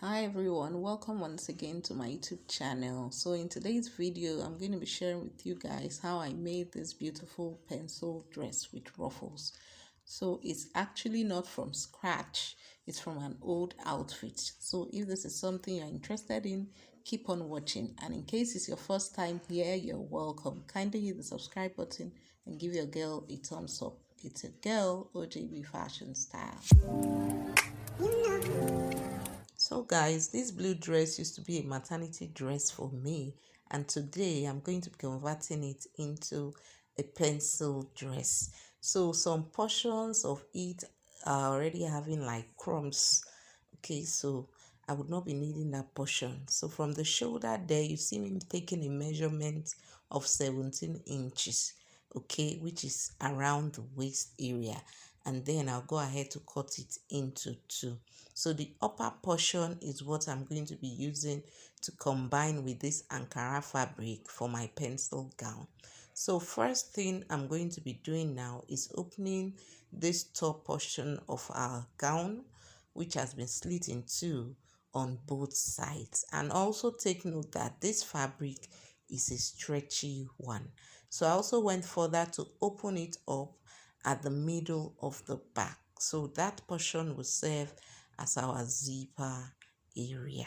Hi everyone, welcome once again to my YouTube channel. So in today's video, I'm going to be sharing with you guys how I made this beautiful pencil dress with ruffles. So it's actually not from scratch, it's from an old outfit. So if this is something you're interested in, keep on watching. And in case it's your first time here, you're welcome. Kindly hit the subscribe button and give your girl a thumbs up. It's a girl OJB fashion style. So guys, this blue dress used to be a maternity dress for me, and today I'm going to be converting it into a pencil dress. So some portions of it are already having like crumbs. Okay, so I would not be needing that portion. So from the shoulder there, you see me taking a measurement of 17 inches, okay, which is around the waist area, and then I'll go ahead to cut it into two. So the upper portion is what I'm going to be using to combine with this Ankara fabric for my pencil gown. So first thing I'm going to be doing now is opening this top portion of our gown, which has been slit in two on both sides. And also take note that this fabric is a stretchy one. So I also went further to open it up at the middle of the back. So that portion will serve as our zipper area.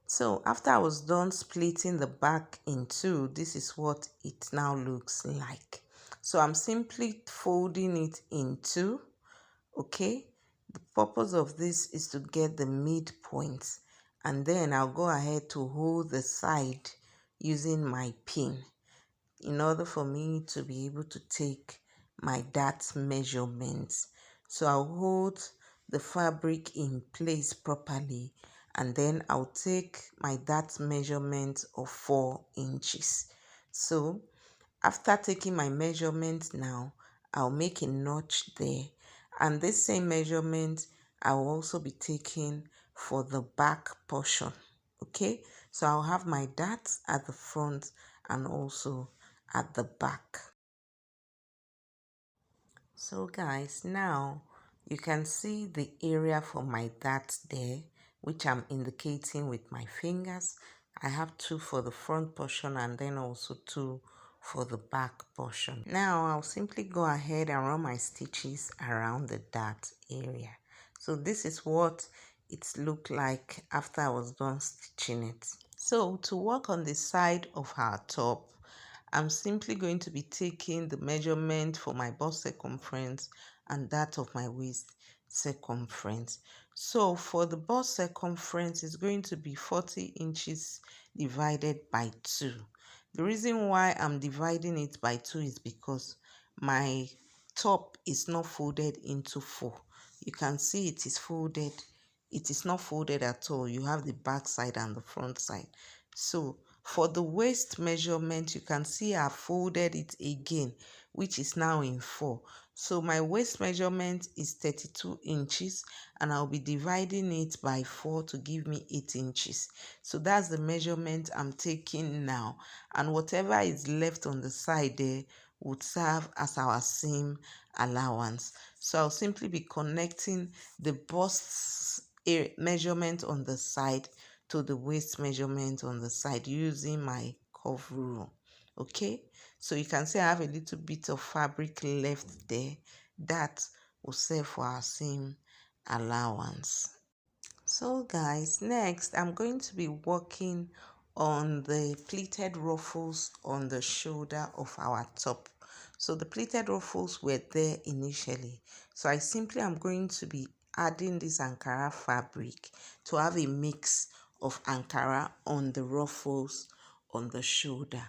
So after I was done splitting the back in two, this is what it now looks like. So I'm simply folding it in two, okay? The purpose of this is to get the midpoint, and then I'll go ahead to hold the side using my pin in order for me to be able to take my dart measurements. So I'll hold the fabric in place properly, and then I'll take my dart measurement of 4 inches. So after taking my measurement now, I'll make a notch there, and this same measurement I will also be taking for the back portion. Okay, so I'll have my darts at the front and also at the back. So guys, now you can see the area for my darts there, which I'm indicating with my fingers. I have 2 for the front portion and then also 2 for the back portion. Now I'll simply go ahead and run my stitches around the dart area. So this is what it looked like after I was done stitching it. So to work on the side of our top, I'm simply going to be taking the measurement for my bust circumference and that of my waist circumference. So for the bust circumference, it's going to be 40 inches divided by 2. The reason why I'm dividing it by 2 is because my top is not folded into 4. You can see it is folded. It is not folded at all. You have the back side and the front side. So for the waist measurement, you can see I folded it again, which is now in 4. So my waist measurement is 32 inches, and I'll be dividing it by 4 to give me 8 inches. So that's the measurement I'm taking now, and whatever is left on the side there would serve as our seam allowance. So I'll simply be connecting the bust measurement on the side to the waist measurement on the side using my curve rule. Okay, so you can see I have a little bit of fabric left there that will serve for our seam allowance. So guys, next I'm going to be working on the pleated ruffles on the shoulder of our top. So the pleated ruffles were there initially, so I simply am going to be adding this Ankara fabric to have a mix of Ankara on the ruffles on the shoulder.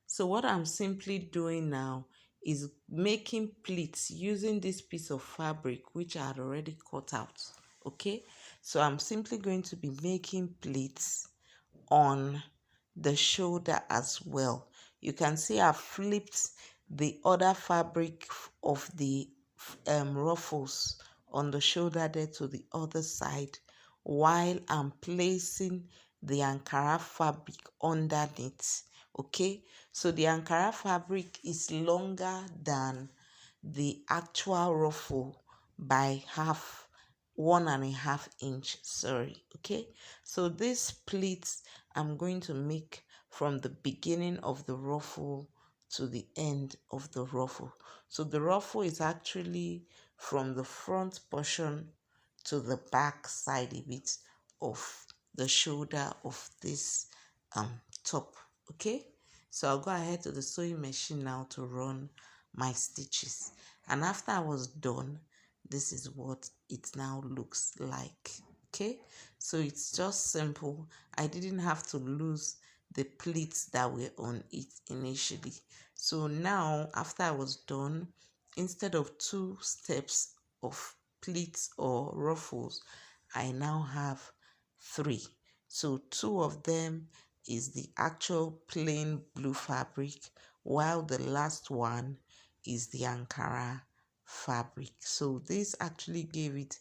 So what I'm simply doing now is making pleats using this piece of fabric which I had already cut out. Okay, so I'm simply going to be making pleats on the shoulder as well. You can see I've flipped the other fabric of the ruffles on the shoulder there to the other side while I'm placing the Ankara fabric underneath. Okay, so the Ankara fabric is longer than the actual ruffle by half 1.5 inch, sorry. Okay, so this pleats I'm going to make from the beginning of the ruffle to the end of the ruffle. So the ruffle is actually from the front portion to the back side a bit of the shoulder of this top. Okay, so I'll go ahead to the sewing machine now to run my stitches, and after I was done, this is what it now looks like. Okay, so it's just simple. I didn't have to lose the pleats that were on it initially. So now after I was done, instead of 2 steps of pleats or ruffles, I now have 3. So 2 of them is the actual plain blue fabric, while the last one is the Ankara fabric. So this actually gave it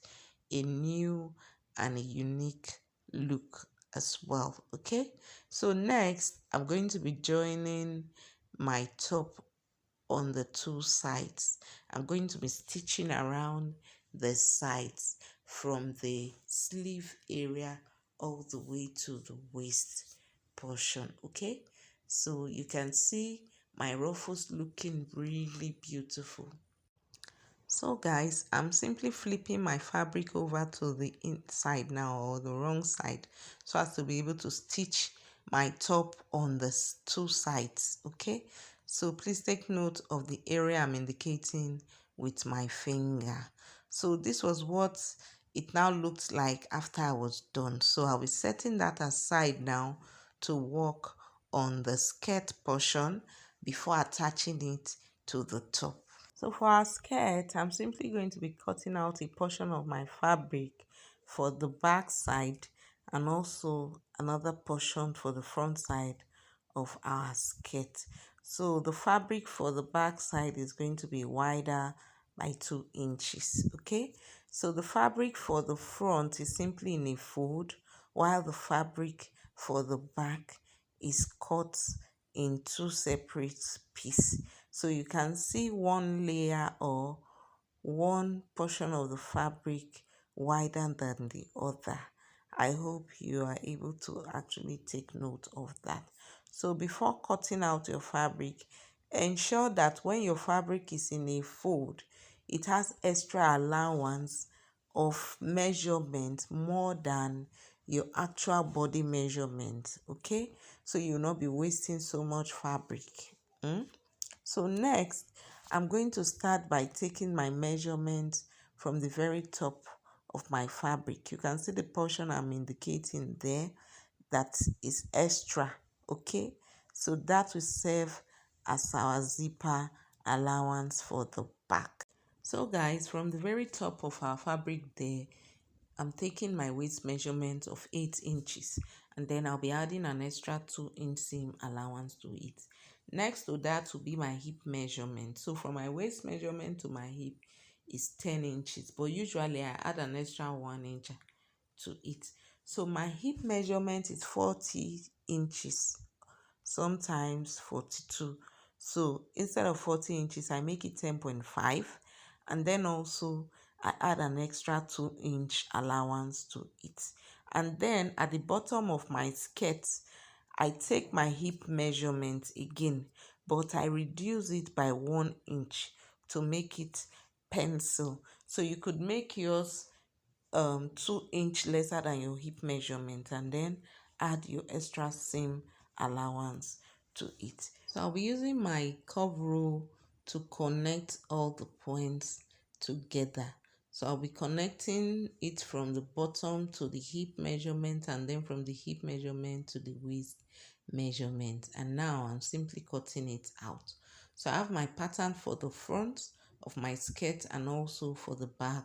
a new and a unique look as well. Okay, so next I'm going to be joining my top on the 2 sides. I'm going to be stitching around the sides from the sleeve area all the way to the waist portion. Okay, so you can see my ruffles looking really beautiful. So guys, I'm simply flipping my fabric over to the inside now, or the wrong side, so as to be able to stitch my top on the 2 sides. Okay, so please take note of the area I'm indicating with my finger. So this was what it now looked like after I was done. So I'll be setting that aside now to work on the skirt portion before attaching it to the top. So for our skirt, I'm simply going to be cutting out a portion of my fabric for the back side and also another portion for the front side of our skirt. So the fabric for the back side is going to be wider by 2 inches. Okay, so the fabric for the front is simply in a fold, while the fabric for the back is cut in 2 separate pieces. So you can see one layer or one portion of the fabric wider than the other. I hope you are able to actually take note of that. So before cutting out your fabric, ensure that when your fabric is in a fold, it has extra allowance of measurement more than your actual body measurement. Okay, so you'll not be wasting so much fabric. So next, I'm going to start by taking my measurement from the very top of my fabric. You can see the portion I'm indicating there that is extra. Okay, so that will serve as our zipper allowance for the back. So guys, from the very top of our fabric there, I'm taking my waist measurement of 8 inches, and then I'll be adding an extra 2-inch seam allowance to it. Next to that will be my hip measurement. So from my waist measurement to my hip is 10 inches, but usually I add an extra 1 inch to it. So my hip measurement is 40 inches, sometimes 42. So instead of 40 inches, I make it 10.5, and then also I add an extra 2-inch allowance to it. And then at the bottom of my skirt, I take my hip measurement again, but I reduce it by 1 inch to make it pencil. So you could make yours 2 inch lesser than your hip measurement, and then add your extra seam allowance to it. So I'll be using my curve rule to connect all the points together. So I'll be connecting it from the bottom to the hip measurement, and then from the hip measurement to the waist measurement. And now I'm simply cutting it out. So I have my pattern for the front of my skirt and also for the back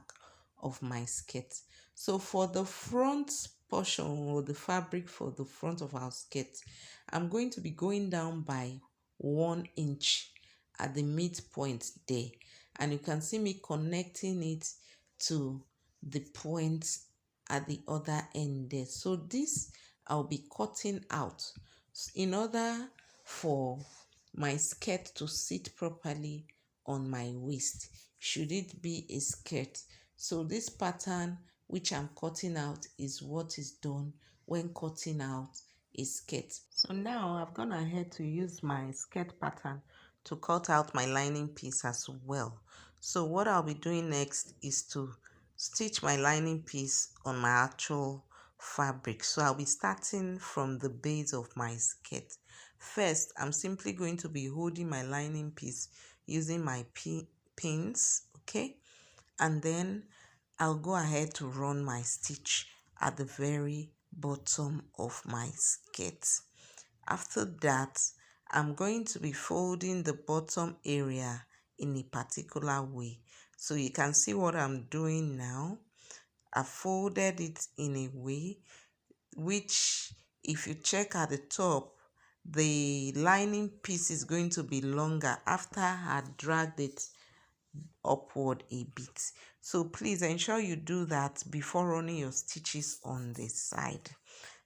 of my skirt. So for the front portion, or the fabric for the front of our skirt, I'm going to be going down by 1 inch at the midpoint there, and you can see me connecting it to the point at the other end there. So this I'll be cutting out in order for my skirt to sit properly on my waist, should it be a skirt. So this pattern which I'm cutting out is what is done when cutting out a skirt. So now I've gone ahead to use my skirt pattern to cut out my lining piece as well. So what I'll be doing next is to stitch my lining piece on my actual fabric. So I'll be starting from the base of my skirt. First, I'm simply going to be holding my lining piece using my pins, okay? And then I'll go ahead to run my stitch at the very bottom of my skirt. After that, I'm going to be folding the bottom area in a particular way. So you can see what I'm doing now. I folded it in a way which, if you check at the top, the lining piece is going to be longer after I had dragged it upward a bit. So please ensure you do that before running your stitches on the side.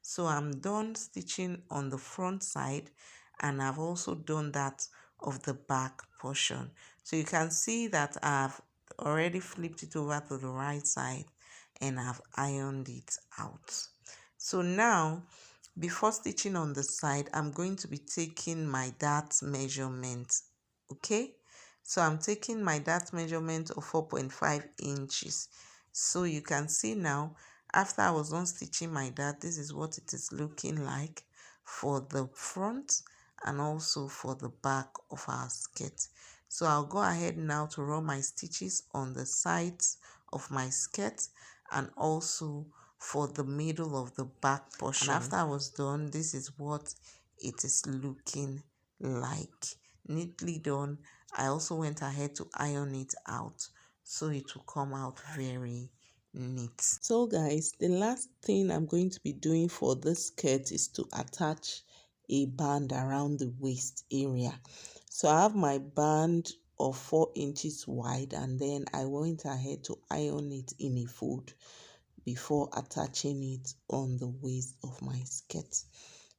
So I'm done stitching on the front side, and I've also done that of the back portion. So you can see that I've already flipped it over to the right side and I've ironed it out. So now, before stitching on the side, I'm going to be taking my dart measurement, okay? So I'm taking my dart measurement of 4.5 inches. So you can see now, after I was done stitching my dart, this is what it is looking like for the front and also for the back of our skirt. So I'll go ahead now to run my stitches on the sides of my skirt and also for the middle of the back portion. And after I was done, this is what it is looking like. Neatly done. I also went ahead to iron it out so it will come out very neat. So guys, the last thing I'm going to be doing for this skirt is to attach a band around the waist area. So I have my band of 4 inches wide, and then I went ahead to iron it in a fold before attaching it on the waist of my skirt.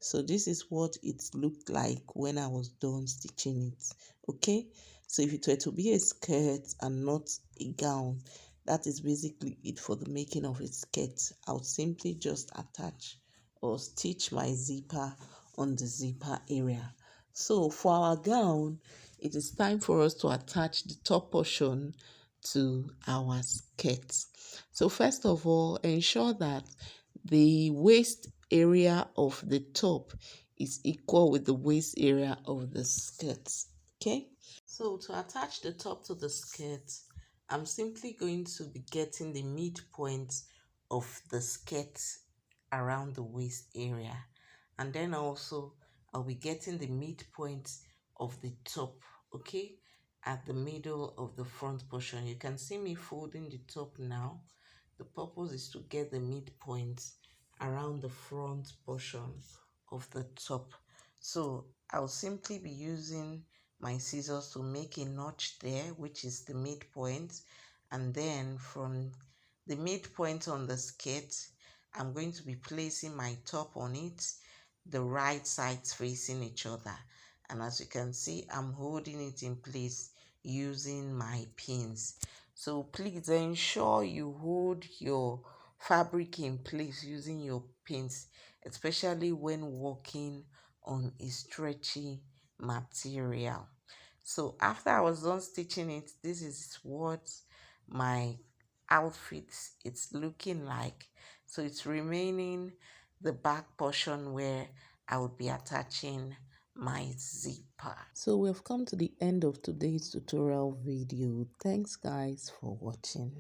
So this is what it looked like when I was done stitching it. Okay, so if it were to be a skirt and not a gown, that is basically it for the making of a skirt. I'll simply just attach or stitch my zipper on the zipper area. So for our gown, it is time for us to attach the top portion to our skirt. So first of all, ensure that the waist area of the top is equal with the waist area of the skirt. Okay, so to attach the top to the skirt, I'm simply going to be getting the midpoint of the skirt around the waist area, and then also I'll be getting the midpoint of the top, okay, at the middle of the front portion. You can see me folding the top now. The purpose is to get the midpoint around the front portion of the top. So I'll simply be using my scissors to make a notch there, which is the midpoint, and then from the midpoint on the skirt, I'm going to be placing my top on it, the right sides facing each other. And as you can see, I'm holding it in place using my pins. So please ensure you hold your fabric in place using your pins, especially when working on a stretchy material. So after I was done stitching it, this is what my outfit it's looking like. So it's remaining the back portion where I would be attaching my zipper. So we've come to the end of today's tutorial video. Thanks guys for watching.